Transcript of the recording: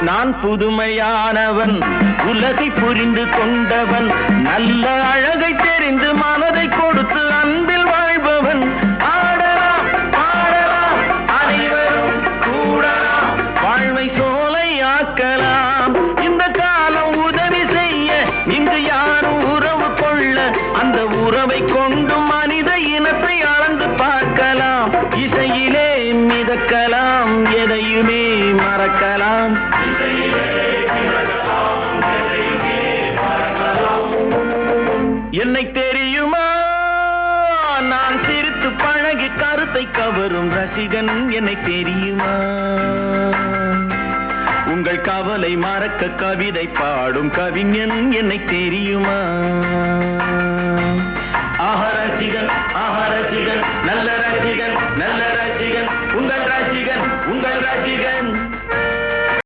நான் புதுமையானவன், உலகை புரிந்து கொண்டவன், நல்ல அழகை தெரிந்து மனதை கொடுத்து அன்பில் வாழ்பவன். ஆடலாம் பாடலாம் அனைவரும் கூடலாம், வாழ்வை சோலை ஆக்கலாம். இந்த காலம் உதவி செய்ய, இங்கு யாரும் உறவு கொள்ள, அந்த உறவை கொண்டு மனித இனத்தை அளந்து பார்க்கலாம். இசையிலே மிதக்கலாம், எதையுமே மறக்கலாம். என்னை தெரியுமா, நான் சிரித்து பழகி கருத்தை கவரும் ரசிகன். என்னை தெரியுமா, உங்கள் கவலை மறக்க கவிதை பாடும் கவிஞன். என்னை தெரியுமா, ரசிகன் ரசிகன் நல்ல ரசிகன் நல்ல ரசிகன், உங்கள் ரசிகன் உங்கள் ரசிகன்.